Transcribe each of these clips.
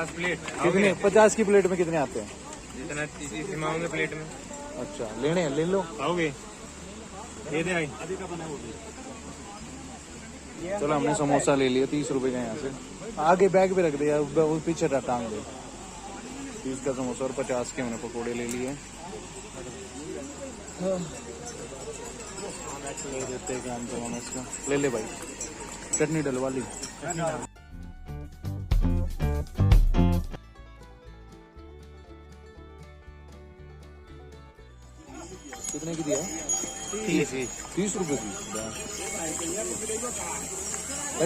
50 plate. कितने 50 की plate में कितने आते हैं? जितना सिमाओगे प्लेट में। अच्छा लेने हैं, ले लो। आओगे ये दे भाई। चलो हमने समोसा ले लिया 30 रुपए का यहाँ से। आगे बैग पे रख दिया, वो पीछे टांग दे। 30 का समोसा और 50 के हमने पकौड़े ले लिए। ले देते हैं काम तो इसका। ले ले भाई, चटनी डलवा ली। कितने की दिया? 30 रुपए की।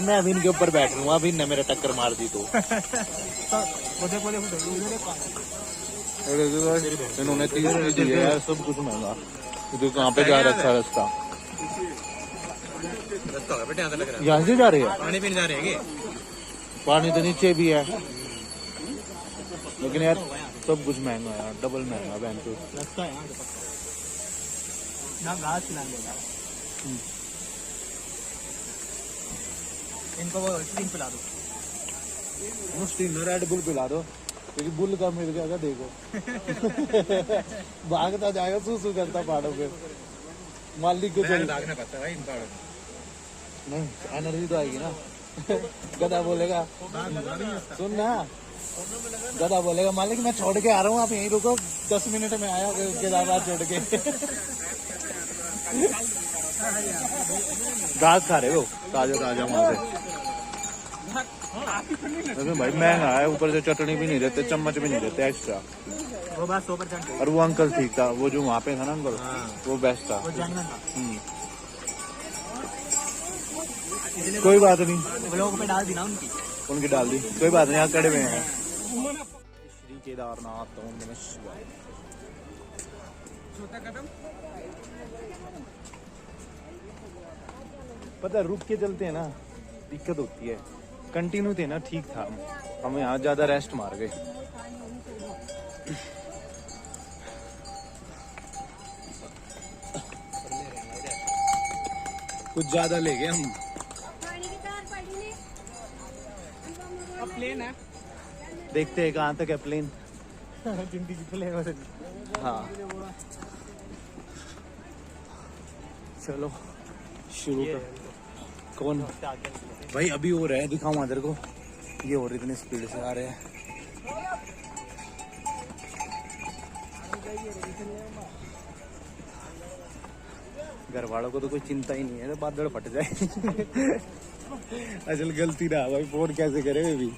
मैं अभी इनके ऊपर बैठ लूंगा, अभी इनने मेरा टक्कर मार दी तो। इन्होंने 30 रुपए दिए यार, सब कुछ महंगा। तो कहाँ पे जा रहा है रास्ता? यहाँ से जा रहे हैं? पानी पीने जा रहे हैं। पानी तो नीचे भी है, लेकिन यार सब कुछ महंगा है यार, डबल महंगा बहन को। घास खिलाएंगे इनको, वो स्टीम पिला दो। स्टीम रेड बुल पिला दो, क्योंकि बुल का मिल गया देखो। भागता जाएगा, सू करता पहाड़ों पे। मालिक को भागना पड़ता है भाई इन पहाड़ों में। नहीं एनर्जी तो आएगी ना। गधा बोलेगा, सुन ना, गधा बोलेगा मालिक मैं छोड़ के आ रहा हूँ, आप यहीं रुको, 10 मिनट में आया केदारनाथ छोड़ के। घास खा रहे हो ताजा ताजा वहां से। भाई महंगा है, ऊपर से चटनी भी नहीं देते, चम्मच भी नहीं देते एक्स्ट्रा। वो बात 100%। और वो अंकल ठीक था, वो जो वहाँ पे था ना अंकल, वो बेस्ट था। कोई बात नहीं, ब्लॉग पे डाल दी ना उनकी, उनकी डाल दी, कोई बात नहीं, यहाँ कड़े हुए हैं। श्री केदारनाथ ओम नमः शिवाय। पता रुक के चलते हैं ना, दिक्कत होती है। कंटिन्यू थे ना ठीक था, हम यहाँ ज्यादा रेस्ट मार गए। कुछ ज्यादा ले गए हम। अब प्लेन है, देखते हैं कहाँ तक है प्लेन। जिंदगी प्लेन हो सकती। हाँ चलो शुरू कर। कौन भाई अभी हो रहा है, दिखाऊं इधर को, ये और इतनी स्पीड से आ रहे हैं। घर वालों को तो कोई चिंता ही नहीं है, तो बादल फट जाए। असल गलती ना भाई, फोन कैसे करे भी।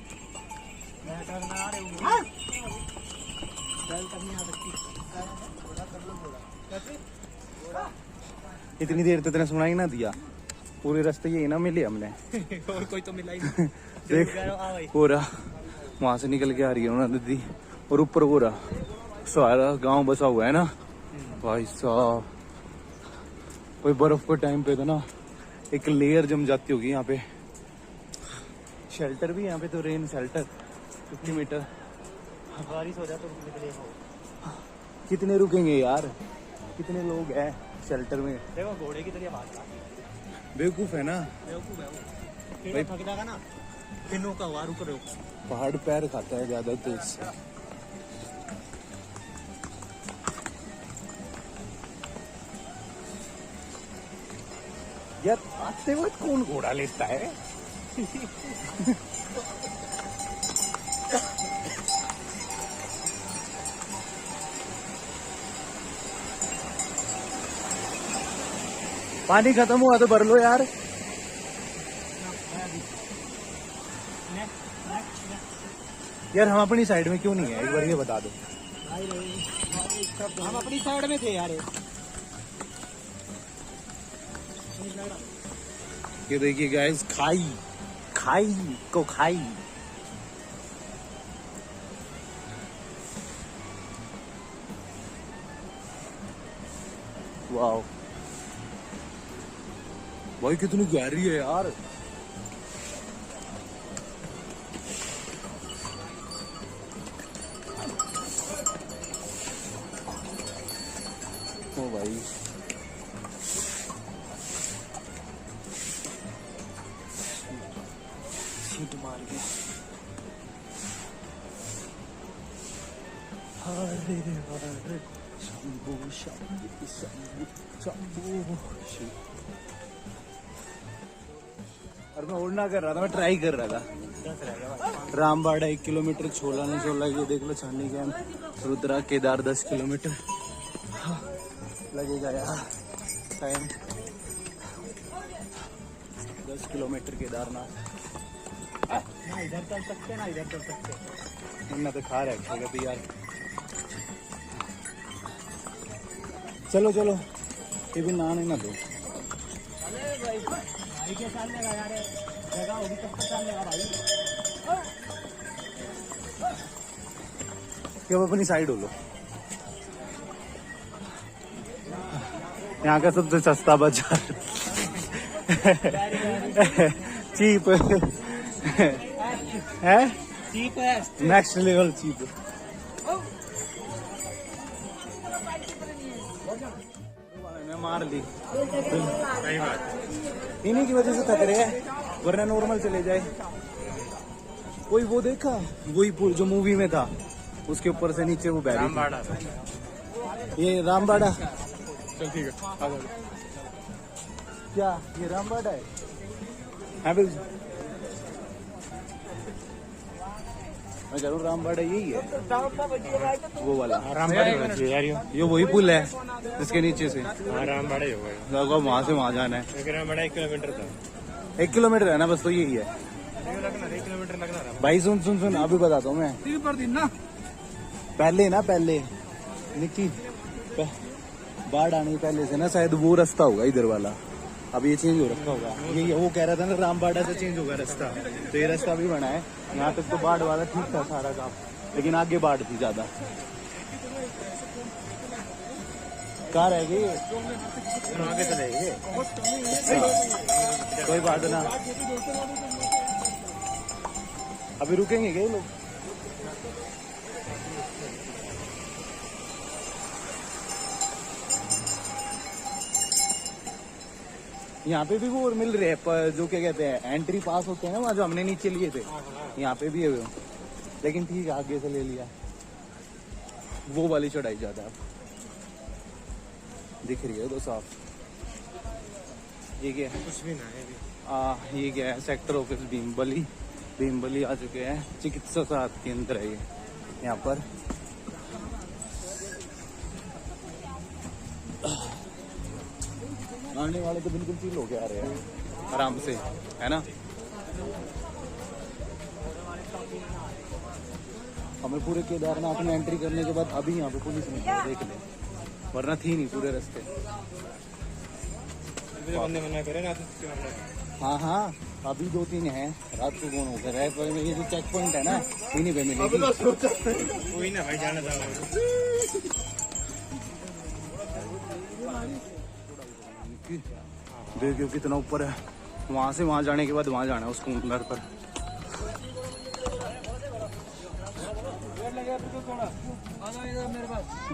इतनी देर तो तेने सुना ही ना दिया, पूरे रास्ते यही ना मिले हमने। और कोई तो मिला ही नहीं। देख पूरा वहां से निकल के आ रही है ना दीदी, और ऊपर पूरा सारा गांव बसा हुआ है ना भाई साहब। कोई बर्फ के टाइम पे तो ना एक लेयर जम जाती होगी यहाँ पे। शेल्टर भी यहाँ पे तो, रेन शेल्टर 50 मीटर। बारिश हो जाए तो निकले हो। कितने रुकेंगे यार, कितने लोग हैं शेल्टर में। देखो घोड़े की तरह भाग। बेवकूफ है ना, बेवकूफ है वो, भाई थक जाएगा ना, फिनों का वार ऊपर। पहाड़ पैर खाता है ज्यादा तेज से। यार आते वक्त कौन घोड़ा लेता है? पानी खत्म हुआ तो भर लो यार। यार हम अपनी साइड में क्यों नहीं है, एक बार ये बता दो। हम अपनी साइड में थे यार। ये देखिए गाइस, खाई खाई को खाई। वाओ भाई कितनी गहरी है यार। ओ भाई सीट मार के हरे हरे शंभू शंभू शंभू शंभू शिव। और मैं उड़ना कर रहा था, मैं ट्राई कर रहा था। रामबाड़ा 1 किलोमीटर, छोला नहीं छोला ये देख लो, छानी कैंप, रुद्रा केदार 10 किलोमीटर लगेगा यार टाइम। 10 किलोमीटर केदारनाथ। ना इधर चल सकते ना इधर चल सकते। मैं तो खा रहा है यार। चलो चलो ये भी ना नहीं ना दो। अरे भाई के साथ लगा यार, जगह होगी तब तक साथ लगा भाई। ये अपनी साइड हो लो। यहाँ का सबसे सस्ता बाजार चीप है, चीप है, नेक्स्ट लेवल चीप। मैं मार ली इन्हीं की वजह से थक रहे हैं, वरना नॉर्मल चले जाए। कोई वो देखा, वही पुल जो मूवी में था, उसके ऊपर से नीचे वो बैठी थी। ये रामबाड़ा। चल ठीक है। क्या ये रामबाड़ा है? हाँ बिल्कुल, मैं कह रहा हूँ रामबाड़ा यही है, वो वाला रामबाड़ा। ये वही पुल है जिसके नीचे से। हाँ रामबाड़ा ही होगा, वहां से वहां जाना है। रामबाड़ा 1 किलोमीटर था। 1 किलोमीटर है ना, बस तो यही है 1 किलोमीटर लगना था भाई। सुन सुन सुन, अभी बताता हूँ मैं। पर दिन ना पहले निक्की बाढ़ आने पहले से ना शायद वो रास्ता होगा इधर वाला, अब ये चेंज हो रखा होगा। ये वो कह रहा था ना रामबाड़ा से चेंज होगा रास्ता, तो ये रास्ता भी बना है। यहाँ तक तो बाढ़ वाला ठीक था सारा काम, लेकिन आगे बाढ़ थी ज्यादा। कहाँ रह गई? आगे चले गए। कोई बात ना, अभी रुकेंगे क्या ये लोग? यहाँ पे भी वो मिल रहे हैं जो क्या कहते हैं एंट्री पास होते हैं ना, वहाँ जो हमने नीचे लिए थे, यहाँ पे भी है वो। लेकिन ठीक है, आगे से ले लिया। वो वाली चढ़ाई ज्यादा है, दिख रही है तो साफ। ये क्या है? कुछ भी ना है। ये क्या है? सेक्टर ऑफिस भीमबली आ चुके हैं। चिकित्सा साथ केंद्र है ये यहाँ पर। आने वाले तो बिल्कुल फील हो के आ रहे हैं आराम से, है ना। हमें पूरे केदारनाथ में एंट्री करने के बाद अभी यहाँ पे पुलिस नहीं देख ले, वरना थी नहीं पूरे रास्ते। मना करे ना। हाँ अभी 2-3 हैं, रात को कौन होकर है। पर ये जो चेक पॉइंट है ना, इन्हीं पे मिलेगी। कोई ना भाई, जाना था। देखियो कितना ऊपर है, वहां से वहां जाने के बाद वहां जाना है उस कूलर पर।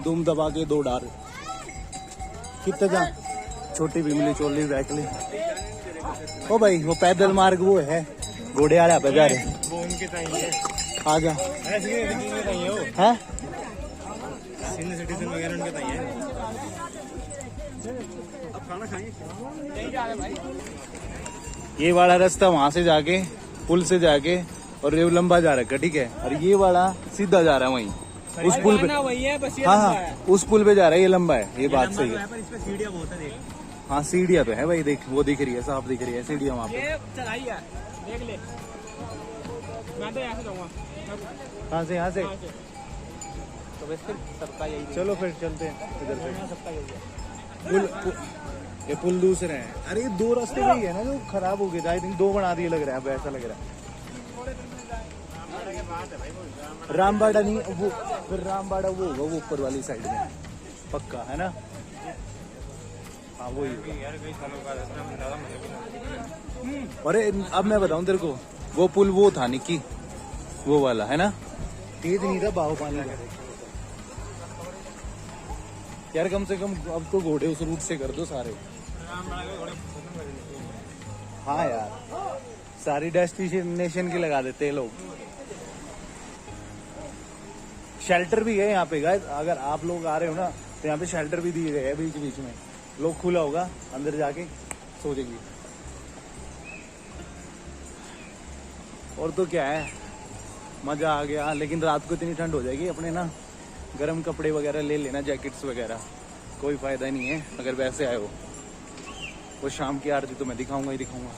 दुम दबा के 2 डार कितने जा। छोटी भीमली चोली वैकली। ओ भाई वो पैदल मार्ग वो है, घोड़े वाला पे जा रहे। वो उनके ताई है। आ जा। ऐसे है वो हैं सीनियर सिटीजन वगैरह उनके ताई है। अब खाना खाएंगे, नहीं जा रहे भाई। ये वाला रास्ता वहां से जाके पुल से जाके और ये लंबा जा रहा है, ठीक है। और ये वाला सीधा जा रहा है वहीं उस पुल पे। वही है बस, ये हाँ उस पुल पे जा रहा है, ये लंबा है। ये बात सही है। पर इस पे सीढ़ियां बहुत है, देख। हाँ सीढ़ियाँ तो है भाई, देख वो दिख रही है, साफ दिख रही है सीढ़ियाँ वहाँ पे। ये चढ़ाई है, देख ले। मैं तो यहाँ से जाऊंगा। कहाँ से? यहाँ से। तो वैसे सबका यही है। चलो फिर चलते हैं इधर से। सबका यही है। ये पुल दूसरे हैं। अरे ये 2 रास्ते वही है ना जो खराब हो गए थे। आई थिंक 2 बना दिए लग रहा है, अब ऐसा लग रहा है। रामबाड़ा नहीं वो, फिर रामबाड़ा वो होगा वो ऊपर वाली साइड में पक्का, है ना। हाँ वही होगा। अरे अब मैं बताऊं तेरे को, वो पुल वो था निक्की, वो वाला है ना, तेज नहीं था बहाव पानी का। यार कम से कम अब तो घोड़े उस रूट से कर दो सारे। हाँ यार सारी डेस्टिनेशन की लगा देते हैं लोग। शेल्टर भी है यहाँ पे गाइस, अगर आप लोग आ रहे हो ना तो यहाँ पे शेल्टर भी दिए गए हैं बीच बीच में, लोग खुला होगा अंदर जाके सो जाएंगे। और तो क्या है, मजा आ गया। लेकिन रात को इतनी ठंड हो जाएगी, अपने ना गर्म कपड़े वगैरह ले लेना, जैकेट्स वगैरह, कोई फायदा नहीं है अगर वैसे आए हो। वो शाम की आरती तो मैं दिखाऊंगा ही दिखाऊंगा।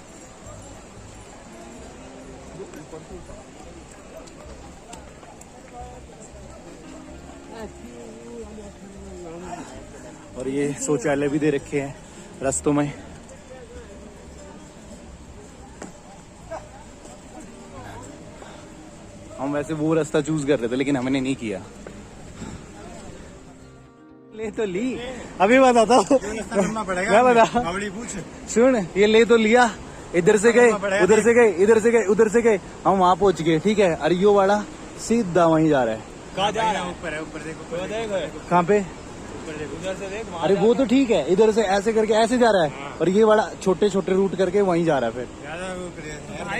और ये शौचालय भी दे रखे हैं रास्तों में। हम वैसे वो रास्ता चूज कर रहे थे लेकिन हमने नहीं किया। ले तो ली, अभी बताता हूँ मैं बता, सुन ये ले तो लिया, इधर से गए उधर से गए इधर से गए उधर से गए, हम वहां पहुंच गए। ठीक है, और यो वाला सीधा वहीं जा रहा है। कहाँ जा रहा है? ऊपर है, ऊपर देखो। कहाँ पे? उधर से देख। अरे वो तो ठीक है, इधर से ऐसे करके ऐसे जा रहा है, और ये वाला छोटे छोटे रूट करके वहीं जा रहा है। फिर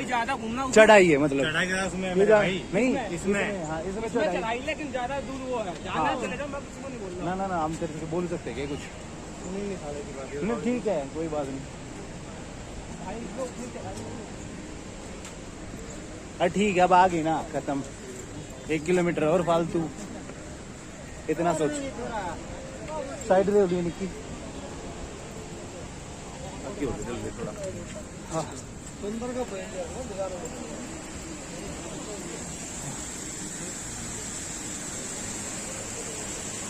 ज्यादा घूमना चढ़ाई है, मतलब चढ़ाई उसमें नहीं इसमें हाँ, इसमें इसमें चढ़ाई। चढ़ाई, लेकिन ज्यादा दूर वो है। ज्यादा चले जाओ, मैं किसी को नहीं बोल रहा। ना हम तेरे से बोल सकते हैं क्या कुछ? सुनो ठीक है, कोई बात नहीं। अरे ठीक है, अब आ गई ना, खत्म। 1 किलोमीटर और फालतू इतना सोच। साइड दे दी निक्की, थोड़ा। हाँ सुंदर का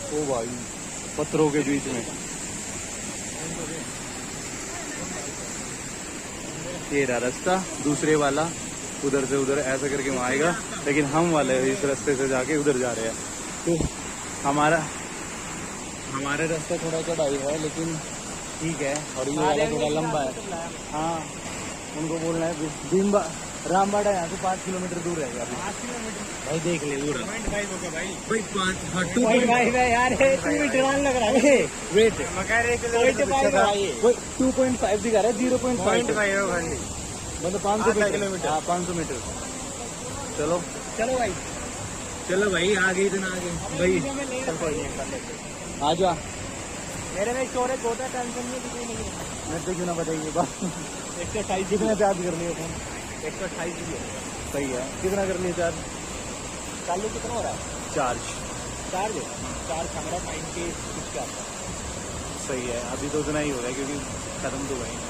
ओ भाई, पत्थरों के बीच में ये रहा रास्ता। दूसरे वाला उधर से उधर ऐसा करके वहाँ आएगा, लेकिन हम वाले इस रास्ते से जाके उधर जा रहे हैं। तो हमारे रास्ता थोड़ा चढ़ाई है लेकिन ठीक है, और ये वाला थोड़ा लंबा है। हाँ, उनको बोलना है भीमबा रामबाड़ा यहाँ से 5 किलोमीटर दूर है। 5 किलोमीटर भाई देख ले दूर होगा भाई। भाई 5 यार 2 लग रहा है। वेट 2.5 दिखा रहा है, 0.5 भाई, मतलब 500 किलोमीटर। हाँ 500 मीटर। चलो भाई, चलो भाई, आगे इतना आगे भाई, आ जा। मेरे में स्टोरेज होता है, टेंशन नहीं। मैं तो क्यों ना बताइए बात। 128 कितने चार्ज कर लिए फोन? 128 जी है। सही है, कितना कर लिए चार्ज? चालू कितना हो रहा है? चार्ज हमारा 96 का आता है। सही है, अभी तो उतना ही हो रहा है क्योंकि खत्म तो वही है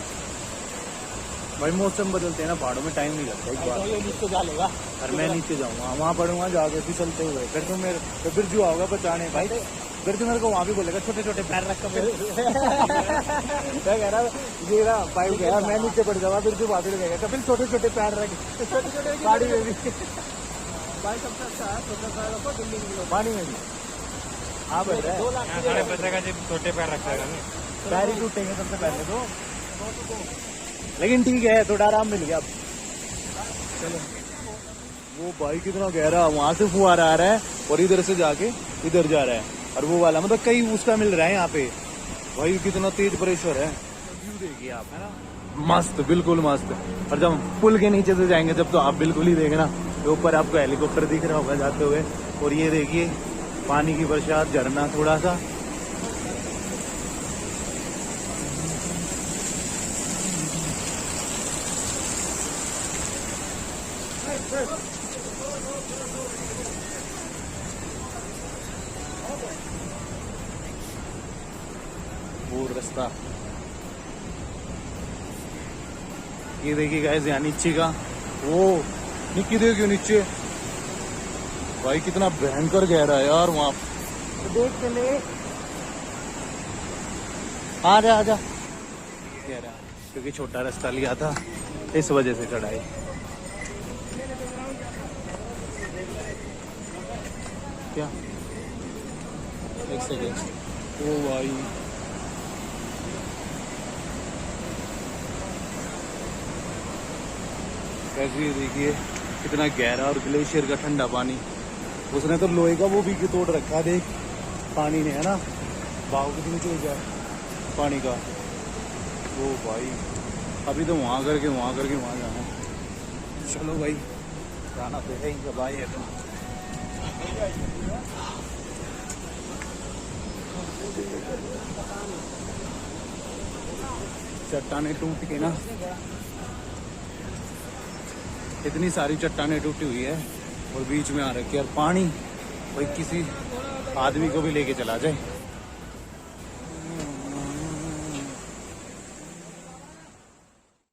भाई। मौसम बदलते हैं ना पहाड़ों में, टाइम नहीं लगता एक बार। ये नीचे जा लेगा, और मैं नीचे जाऊंगा, वहाँ पढ़ूंगा जाके फिसलते हुए। फिर तो मेरे तो फिर जो आओगे बचाने भाई, फिर तो मेरे को वहाँ भी बोलेगा छोटे छोटे पैर रख कर। क्या कह रहा ये ना भाई, कह रहा मैं नीचे पड़ जाऊंगा, फिर जो वहाँ भी लगेगा तो फिर छोटे छोटे पैर रख, छोटे छोटे गाड़ी में भी भाई सबसे अच्छा है छोटा सा रखो, दिल्ली में पानी में भी। हाँ भाई 2 लाख का छोटे पैर रखा है, पैर ही टूटेंगे सबसे पहले तो। लेकिन ठीक है, थोड़ा आराम मिल गया अब। चलो, वो भाई कितना गहरा, वहां से फुहारा आ रहा है और इधर से जाके इधर जा रहा है, और वो वाला मतलब कई उसका मिल रहा है यहाँ पे। भाई कितना तेज प्रेशर है। व्यू देखिए आप, है ना, मस्त, बिल्कुल मस्त। और जब पुल के नीचे से जाएंगे जब, तो आप बिल्कुल ही देखना, तो ऊपर आपको हेलीकॉप्टर दिख रहा होगा जाते हुए। और ये देखिए पानी की बरसात, झरना थोड़ा सा। वो रास्ता ये देखिए गाइस, यहाँ नीचे का वो निक्की देखियो नीचे भाई, कितना भयंकर गहरा है यार वहाँ। तो देख के ले, आ जा गहरा, क्योंकि छोटा रास्ता लिया था इस वजह से चढ़ाई। क्या एक सेकेंड, ओ भाई कैसे देखिए कितना गहरा, और ग्लेशियर का ठंडा पानी। उसने तो लोहे का वो भी तोड़ रखा, देख पानी ने, है ना, भाव कितनी तेज है पानी का। ओ भाई, अभी तो वहाँ करके वहाँ जाना है। चलो भाई, जाना तो है ही, जब आए तो चट्टाने टूट के ना, इतनी सारी चट्टाने टूटी हुई है और बीच में आ रखी है, और पानी कोई किसी आदमी को भी लेके चला जाए।